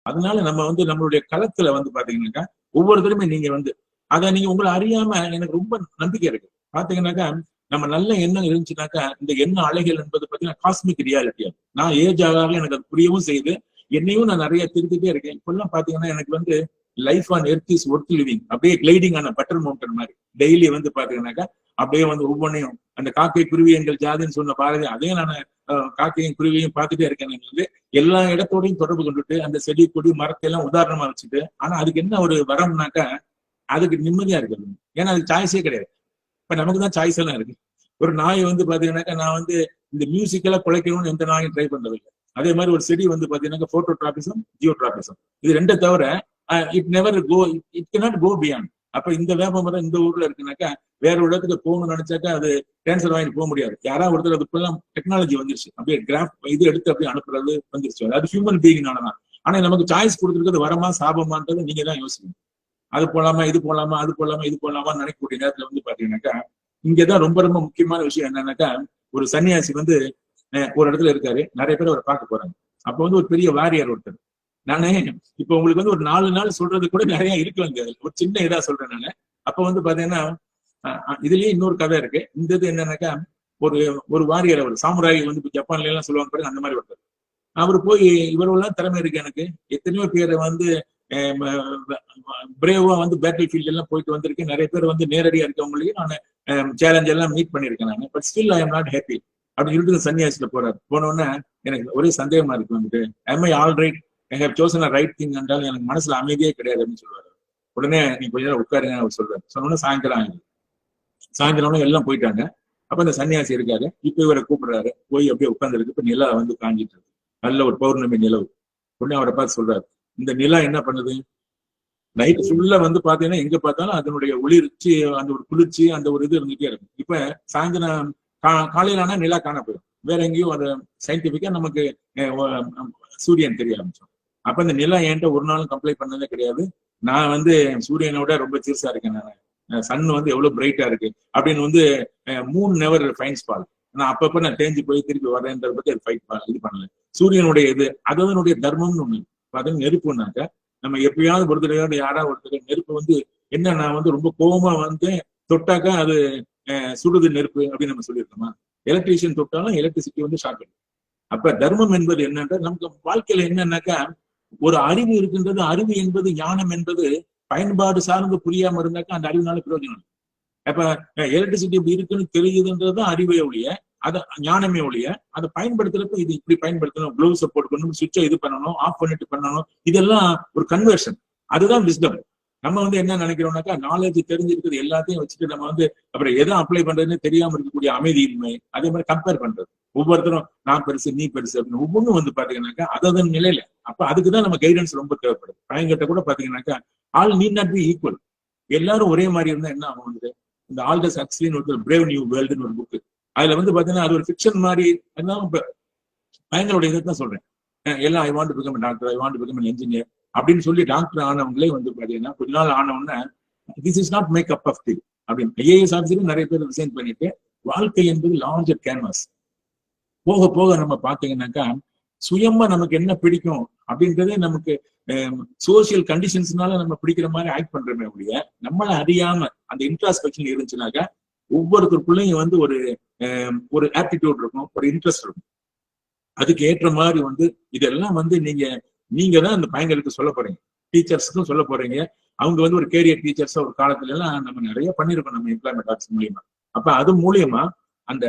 அதனால நம்ம வந்து நம்மளுடைய களத்துல வந்து பாத்தீங்கன்னாக்கா ஒவ்வொருத்தருமே நீங்க வந்து அதை நீங்க உங்களை அறியாம எனக்கு ரொம்ப நம்பிக்கை இருக்கு. பாத்தீங்கன்னாக்கா நம்ம நல்ல எண்ணம் இருந்துச்சுனாக்கா இந்த எண்ண அலைகள் என்பது பாத்தீங்கன்னா காஸ்மிக் ரியாலிட்டி. நான் ஏஜ் ஆக எனக்கு அது புரியவும் செய்யுது. என்னையும் நான் நிறைய திருத்திட்டே இருக்கேன். இப்பெல்லாம் பாத்தீங்கன்னா எனக்கு வந்து life on earth is worth living, அப்படியே கிளைடிங் ஆன பட்டர் மவுண்டன் மாதிரி டெய்லி வந்து பாத்தீங்கன்னாக்கா அப்படியே வந்து ஒவ்வொன்றையும் அந்த காக்கை குருவி எங்கள் ஜாதின்னு சொன்ன பாருங்க, அதையும் நான் காக்கையும் குருவியும் பார்த்துட்டே இருக்கேன். வந்து எல்லா இடத்தோடையும் தொடர்பு கொண்டுட்டு அந்த செடி கொடி மரத்தை எல்லாம் உதாரணமா வச்சுட்டு, ஆனா அதுக்கு என்ன ஒரு வரம்னாக்கா அதுக்கு நிம்மதியா இருக்குது. ஏன்னா அதுக்கு சாய்ஸே கிடையாது. இப்ப நமக்கு தான் சாய்ஸ் எல்லாம் இருக்கு. ஒரு நாய் வந்து பாத்தீங்கன்னாக்கா நான் வந்து இந்த மியூசிக்கெல்லாம் குலைக்கணும்னு எந்த நாயும் ட்ரை பண்றதில்லை. அதே மாதிரி ஒரு செடி வந்து பாத்தீங்கன்னா போட்டோட்ராபிசம் ஜியோட்ராபிசம் இது ரெண்டை தவிர it never go, it cannot go beyond. அப்ப இந்த வேப்பமரம் இந்த ஊர்ல இருக்குனாக்கா வேற ஒரு இடத்துக்கு போகணும்னு நினைச்சாக்கா அது கேன்சர் வாங்கிட்டு போக முடியாது. யாராவது ஒருத்தர் அதுக்குலாம் டெக்னாலஜி வந்துருச்சு, அப்படியே கிராஃப் இது எடுத்து அப்படியே அனுப்புறது வந்துருச்சு. அது ஹியூமன் பீயிங்னாலதான். ஆனா நமக்கு சாய்ஸ் கொடுத்துருக்கிறது வரமா சாபமான்றது நீங்க தான் யோசிக்கணும். அது போலாமா இது போலாமா அது போலாமா இது போலாமான்னு நினைக்கக்கூடிய நேரத்துல வந்து பாத்தீங்கன்னாக்கா இங்கதான் ரொம்ப ரொம்ப முக்கியமான விஷயம் என்னன்னாக்கா ஒரு சன்னியாசி வந்து ஒரு இடத்துல இருக்காரு, நிறைய பேர் அவரை பார்க்க போறாங்க. அப்ப வந்து ஒரு பெரிய வாரியர் ஒருத்தர், நானே இப்ப உங்களுக்கு வந்து ஒரு 4 நாள் சொல்றது கூட நிறைய இருக்குங்க, ஒரு சின்ன இதா சொல்றேன் நானு. அப்ப வந்து பாத்தீங்கன்னா இதுலயே இன்னொரு கதை இருக்கு. இந்த இது என்னன்னாக்கா ஒரு ஒரு வாரியர், அவர் சாமுராய் வந்து ஜப்பான்ல எல்லாம் சொல்லுவாங்க பாருங்க, அந்த மாதிரி ஒருத்தர். அவர் போய் இவரெல்லாம் திறமை இருக்கு எனக்கு, எத்தனையோ பேரை வந்து பிரேவா வந்து பேட்டில் ஃபீல்ட் எல்லாம் போயிட்டு வந்திருக்கேன். நிறைய பேர் வந்து நேரடியா இருக்கவங்களையும் நான் சேலஞ்ச் எல்லாம் மீட் பண்ணிருக்கேன் நான். But still I am not happy அப்படின்னு சொல்லிட்டு சன்னியாசில போறாரு. போனோடனே எனக்கு ஒரே சந்தேகமா இருக்கு வந்துட்டு, am I all right, I have chosen a right thing என்றால் எனக்கு மனசுல அமைதியே கிடையாது அப்படின்னு சொல்லுவாரு. உடனே நீ கொஞ்ச நேரம் உட்காருங்க அவர் சொல்றாரு. சொன்னோன்னா சாயந்தரம் எல்லாம் போயிட்டாங்க. அப்ப அந்த சன்னியாசி இருக்காரு, இப்ப இவரை கூப்பிடுறாரு. போய் அப்படியே உட்கார்ந்துருக்கு. இப்ப நிலா வந்து காஞ்சிட்டு இருக்கு, நல்ல ஒரு பௌர்ணமி நிலவு. உடனே அவரை பார்த்து சொல்றாரு, இந்த நிலா என்ன பண்ணுது, நைட் ஃபுல்லா வந்து பாத்தீங்கன்னா எங்க பார்த்தாலும் அதனுடைய ஒளிர்ச்சி, அந்த ஒரு குளிர்ச்சி, அந்த ஒரு இது இருந்துட்டே இருக்கும். இப்ப சாயந்தரம் காலையில ஆனா நிலா காண போயிடும். வேற எங்கேயும் அது சயின்டிபிக்கா நமக்கு சூரியன் தெரிய ஆரம்பிச்சோம். அப்ப இந்த நிலா என்கிட்ட ஒரு நாளும் கம்ப்ளைண்ட் பண்ணதே கிடையாது. நான் வந்து சூரியனோட ரொம்ப சிறுசா இருக்கேன், நான் சன் வந்து எவ்வளவு பிரைட்டா இருக்கு அப்படின்னு வந்து மூன் நெவர் ஃபைன்ஸ் பால். நான் அப்பப்ப நான் தேஞ்சு போய் திருப்பி வரேன்றத பத்தி அது ஃபைட் இது பண்ணல. சூரியனுடைய இது அதனுடைய தர்மம்னு ஒண்ணு பார்த்தீங்கன்னா நெருப்புனாக்க நம்ம எப்பயாவது ஒரு தடவை யாராவது ஒருத்தர் நெருப்பு வந்து என்ன, நான் வந்து ரொம்ப கோபமா வந்து தொட்டாக்கா அது சுடுது நெருப்பு அப்படின்னு நம்ம சொல்லியிருக்கோமா? எலக்ட்ரீஷியன் தொட்டாலும் எலக்ட்ரிசிட்டி வந்து ஷார்ட் ஆகும். அப்ப தர்மம் என்பது என்னன்ற நமக்கு வாழ்க்கையில என்னன்னாக்கா ஒரு அறிவு இருக்கின்றது. அறிவு என்பது ஞானம் என்பது பயன்பாடு சார்ந்து புரியாம இருந்தாக்கா அந்த அறிவுனால பிரயோஜனம். அப்ப எலக்ட்ரிசிட்டி இப்படி இருக்குன்னு தெரியுதுன்றது அறிவே ஒழிய, அதை ஞானமே ஒழிய, அதை பயன்படுத்துறப்ப இது இப்படி பயன்படுத்தணும், க்ளவுஸை போட்டுக்கணும், சுவிட்சை இது பண்ணணும், ஆஃப் பண்ணிட்டு பண்ணணும், இதெல்லாம் ஒரு கன்வர்ஷன். அதுதான் விஸ்டம். நம்ம வந்து என்ன நினைக்கிறோம்னாக்கா நாலேஜ் தெரிஞ்சிருக்கிறது எல்லாத்தையும் வச்சுட்டு நம்ம வந்து அப்புறம் எதை அப்ளை பண்றதுன்னு தெரியாம இருக்கக்கூடிய அமைதியின்மை, அதே மாதிரி கம்பேர் பண்றது. ஒவ்வொருத்தரும் நான் பெருசு நீ பெருசு அப்படின்னு ஒவ்வொன்றும் வந்து பாத்தீங்கன்னாக்கா அதன் நிலையில. அப்ப அதுக்குதான் நம்ம கைடன்ஸ் ரொம்ப தேவைப்படுது. பையன்கிட்ட கூட பாத்தீங்கன்னாக்கா all need not be equal. எல்லாரும் ஒரே மாதிரி இருந்தா என்ன ஆகும் வந்து, இந்த ஆல்டஸ் ஹக்ஸ்லின்னு ஒரு பிரேவ் நியூ வேர்ல்டுன்னு ஒரு புக்கு, அதுல வந்து பாத்தீங்கன்னா அது ஒரு ஃபிக்ஷன் மாதிரி. பயங்களோட இதைத்தான் சொல்றேன். எல்லாம் I want to become doctor, I want to become engineer அப்படின்னு சொல்லி டாக்டர் ஆனவங்களே வந்து பாத்தீங்கன்னா கொஞ்ச நாள் ஆனவொன்னே this is not make up of thing அப்படின்னு ஐஏஎஸ் ஆஃபீஸரும் நிறைய பேர் ரிசைன் பண்ணிட்டு, வாழ்க்கை என்பது லார்ஜர் கேன்வாஸ். போக போக நம்ம பாத்தீங்கன்னாக்கா சுயமா நமக்கு என்ன பிடிக்கும் அப்படின்றதே நமக்கு சோசியல் கண்டிஷன்ஸ்னால நம்ம பிடிக்கிற மாதிரி ஆக்ட் பண்றோமே ஒழிய, நம்மள அறியாம அந்த இன்ட்ராஸ்பெக்ஷன் இருந்துச்சுனாக்கா ஒவ்வொருத்தருக்குள்ளயும் வந்து ஒரு ஆப்டிடியூட் இருக்கும், ஒரு இன்ட்ரெஸ்ட் இருக்கும். அதுக்கு ஏற்ற மாதிரி வந்து இதெல்லாம் வந்து நீங்க தான் அந்த பையங்களுக்கு சொல்ல போறீங்க, டீச்சர்ஸுக்கும் சொல்ல போறீங்க. அவங்க வந்து ஒரு கேரியர் டீச்சர்ஸா ஒரு காலத்துல எல்லாம் நம்ம நிறைய பண்ணிருக்கோம் நம்ம எம்ப்ளாய்மெண்ட் ஆக்ட்ஸ் மூலியமா. அப்ப அது மூலியமா அந்த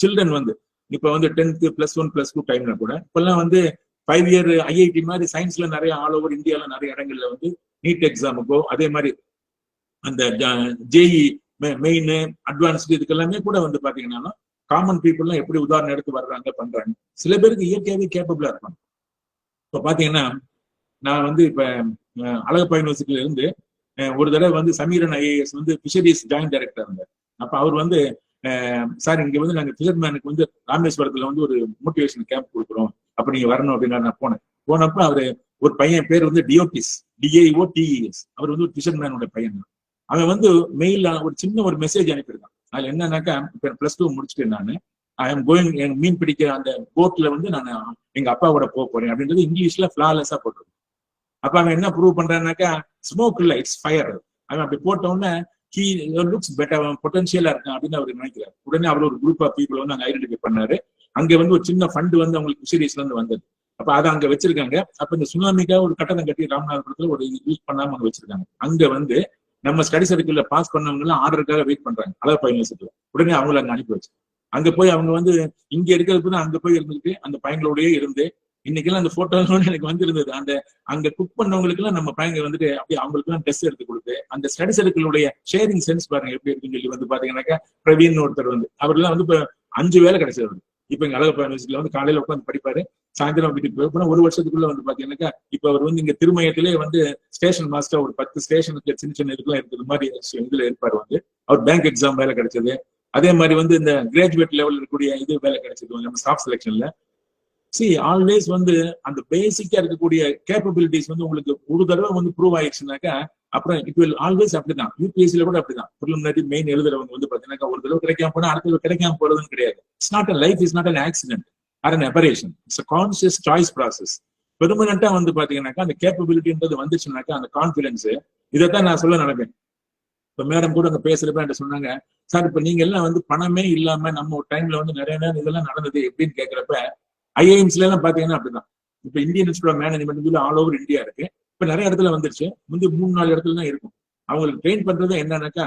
சில்ட்ரன் வந்து இப்ப வந்து 10th +1 +2 டைம்ல கூட இப்பெல்லாம் வந்து 5 இயர் ஐஐடி மாதிரி சயின்ஸ்ல நிறைய ஆல் ஓவர் இந்தியால நிறைய இடங்கள்ல வந்து நீட் எக்ஸாமுக்கோ அதே மாதிரி அந்த ஜேஇ மெயின் அட்வான்ஸ்டு இதுக்கெல்லாமே கூட வந்து பாத்தீங்கன்னா காமன் பீப்புள்லாம் எப்படி உதாரணம் எடுத்து வர்றாங்க பண்றாங்க. சில பேருக்கு இயற்கையாவே கேப்பபிளா இருப்பாங்க. இப்ப பாத்தீங்கன்னா நான் வந்து இப்ப அழகப்பா யூனிவர்சிட்டியில இருந்து ஒரு தடவை வந்து சமீரன் ஐஏஎஸ் வந்து ஃபிஷரிஸ் ஜாயின்ட் டைரக்டர் இருந்தார். அப்ப அவர் வந்து சார் இங்க வந்து நாங்க ஃபிஷர்மேனுக்கு வந்து ராமேஸ்வரத்துல வந்து ஒரு மோட்டிவேஷன் கேம்ப் கொடுக்குறோம், அப்ப நீங்க வரணும் அப்படின்னு நான் போனேன். போனப்ப அவரு ஒரு பையன் பேர் வந்து டிஓடிஸ், DAOTES, அவர் வந்து ஒரு ஃபிஷர்மேனோட பையன். அவன் வந்து மெயில ஒரு சின்ன ஒரு மெசேஜ் அனுப்பியிருக்கான். அதுல என்னன்னாக்கா இப்ப +2 முடிச்சுட்டு நான் ஐ எம் கோயிங், மீன் பிடிக்கிற அந்த போட்ல வந்து நான் எங்க அப்பாவோட போக போறேன் அப்படின்றது இங்கிலீஷ்ல ஃபிளாலெஸ்ஸா போட்டிருக்கேன். அப்ப அவன் என்ன ப்ரூவ் பண்றான்னாக்கா ஸ்மோக் இல்ல, இட்ஸ் ஃபயர். அவன் அப்படி போட்ட உடனே ஹி லுக்ஸ் பெட்டர், அவன் பொட்டன்ஷியலா இருக்கான் அப்படின்னு அவர் நினைக்கிறார். உடனே அவர் ஒரு குரூப் ஆஃப் பீப்புள் வந்து அங்க ஐடென்டிஃபை பண்ணாரு. அங்க வந்து ஒரு சின்ன ஃபண்ட் வந்து அவங்களுக்கு சீரியஸ்ல இருந்து வந்தது. அப்ப அதை அங்க வச்சிருக்காங்க. அப்ப இந்த சுனாமிக்காக ஒரு கட்டணம் கட்டி ராமநாதபுரத்துல ஒரு யூஸ் பண்ணாம அங்க வச்சிருக்காங்க. அங்க வந்து நம்ம ஸ்டடி சர்க்கிள்ல பாஸ் பண்ணவங்க எல்லாம் ஆர்டருக்காக வெயிட் பண்றாங்க அழகப்பா யூனிவர்சிட்டியில. உடனே அவங்களை அங்க அனுப்பி வச்சு அங்க போய் அவங்க வந்து இங்க இருக்கிறதுக்கு தான் அங்க போய் இருந்துட்டு அந்த பையங்களோடய இருந்து இன்னைக்கு எல்லாம் அந்த போட்டோல எனக்கு வந்து இருந்தது. அந்த அங்க குக் பண்ணவங்களுக்கு எல்லாம் நம்ம பையங்க வந்துட்டு அப்படியே அவங்களுக்கு எல்லாம் டெஸ்ட் எடுத்து கொடுத்து அந்த ஸ்டடி சர்க்கிளுடைய ஷேரிங் சென்ஸ் பாருங்க எப்படி இருக்குன்னு சொல்லி வந்து பாத்தீங்கன்னாக்கா பிரவீன் ஒருத்தர் வந்து அவர்லாம் வந்து இப்ப 5 வேலை கிடைச்சது. இப்ப இங்க அழகப்பா யூனிவர்சிட்டியில வந்து காலையில உட்காந்து படிப்பாரு, சாயந்தரம் வீட்டுக்கு போய் ஒரு வருஷத்துக்குள்ள வந்து பாத்தீங்கன்னாக்கா இப்ப அவர் வந்து இங்க திருமயத்திலே வந்து ஸ்டேஷன் மாஸ்டர் ஒரு 10 ஸ்டேஷனுக்கு சின்ன சின்ன இதுலாம் இருக்கிற மாதிரி இதுல இருப்பாரு. வந்து அவர் பேங்க் எக்ஸாம் வேலை கிடைச்சது. அதே மாதிரி வந்து இந்த கிராஜுவேட் லெவல் இருக்கக்கூடிய இது வேலை கிடைச்சது நம்ம ஸ்டாஃப் செலெக்ஷன்ல. ஆல்வேஸ் வந்து அந்த பேசிக்கா இருக்கக்கூடிய கேப்பபிலிட்டிஸ் வந்து உங்களுக்கு ஒரு தடவை வந்து ப்ரூவ் ஆயிடுச்சுனாக்கா அப்புறம் இட் வில் ஆல்வேஸ் அப்படிதான். யூபிஎஸ்சில கூட அப்படிதான். ப்ரிலிமினரி மெயின் எழுதுறவங்க வந்து பாத்தீங்கன்னா ஒரு தடவை கிடைக்காம போனா அடுத்த தடவை கிடைக்காம போறதுன்னு கிடையாது. It's not a life, is not an accident or an operation. It's a conscious choice process. பெர்மனண்டா வந்து பாத்தீங்கன்னாக்கா அந்த கேப்பபிலிட்டின்றது வந்துச்சுனாக்கா அந்த கான்பிடன்ஸ், இதைத்தான் நான் சொல்ல நினைப்பேன். இப்ப மேடம் கூட அங்க பேசுறப்ப என்கிட்ட சொன்னாங்க, சார் இப்ப நீங்க எல்லாம் வந்து பணமே இல்லாம நம்ம ஒரு டைம்ல வந்து நிறைய நேரம் இதெல்லாம் நடந்தது எப்படின்னு கேட்கிறப்ப ஐஐஎம்ஸ்ல எல்லாம் பாத்தீங்கன்னா அப்படிதான். இப்ப Indian Institute of Management all over India இருக்கு. இப்ப நிறைய இடத்துல வந்துருச்சு. முந்தி 3-4 இடத்துல தான் இருக்கும். அவங்களுக்கு ட்ரெயின் பண்றது என்னன்னாக்கா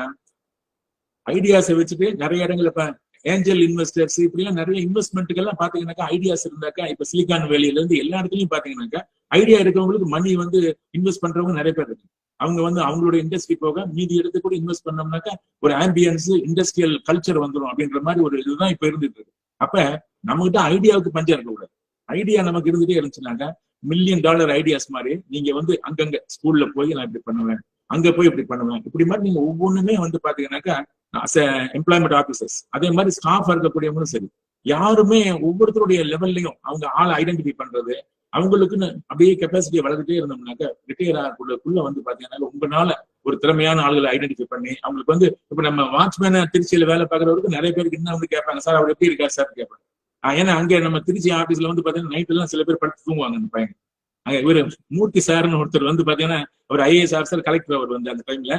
ஐடியாஸை வச்சுட்டு நிறைய இடங்கள் இப்ப ஏஞ்சல் இன்வெஸ்டர்ஸ் இப்படி எல்லாம் நிறைய இன்வெஸ்ட்மெண்ட்டுக்கு எல்லாம் பாத்தீங்கன்னாக்கா ஐடியாஸ் இருந்தாக்கா இப்ப சிலிகான் வேலியில இருந்து எல்லா இடத்துலயும் பாத்தீங்கன்னாக்கா ஐடியா இருக்கவங்களுக்கு மணி வந்து இன்வெஸ்ட் பண்றவங்க நிறைய பேர் இருக்கு. அவங்க வந்து அவங்களோட இண்டஸ்ட்ரி போக மீதி எடுத்து கூட இன்வெஸ்ட் பண்ணோம்னாக்கா ஒரு ஆம்பியன்ஸ் இண்டஸ்ட்ரியல் கல்ச்சர் வந்துடும் அப்படின்ற மாதிரி ஒரு இதுதான் இப்ப இருந்துட்டு இருக்கு. அப்ப நம்மகிட்ட ஐடியாவுக்கு பஞ்சம் இருக்கக்கூடாது. ஐடியா நமக்கு இருந்துட்டே இருந்துச்சுனாக்கா $1 மில்லியன் ஐடியாஸ் மாதிரி நீங்க வந்து அங்கங்க ஸ்கூல்ல போய் நான் இப்படி பண்ணுவேன், அங்க போய் இப்படி பண்ணுவேன், இப்படி மாதிரி நீங்க ஒவ்வொன்றுமே வந்து பாத்தீங்கன்னாக்கா எம்ப்ளாய்மெண்ட் ஆபீசர்ஸ் அதே மாதிரி ஸ்டாஃப் இருக்கக்கூடியவங்களும் சரி யாருமே ஒவ்வொருத்தருடைய லெவல்லையும் அவங்க ஆள் ஐடென்டிஃபை பண்றது அவங்களுக்குன்னு அப்படியே கெப்பாசிட்டியை வளர்த்துட்டே இருந்தோம்னாக்கா ரிட்டையர் ஆகக்குள்ள வந்து பாத்தீங்கன்னா உங்களால ஒரு திறமையான ஆளுகளை ஐடென்டிஃபை பண்ணி அவங்களுக்கு வந்து இப்ப நம்ம வாட்ச்மேன திருச்சியில வேலை பார்க்கறவருக்கு நிறைய பேருக்கு இன்னும் வந்து கேட்பாங்க, சார் அவர் எப்படி இருக்காரு சார் கேட்பாங்க. ஏன்னா அங்க நம்ம திருச்சி ஆபீஸ்ல வந்து பாத்தீங்கன்னா நைட் எல்லாம் சில பேர் படுத்து தூங்குவாங்க. அந்த பையன் அங்க இவரு மூர்த்தி சார்னு ஒருத்தர் வந்து பாத்தீங்கன்னா அவர் ஐஏஎஸ் ஆஃபீஸர் கலெக்டர் அவர் வந்து அந்த டைம்ல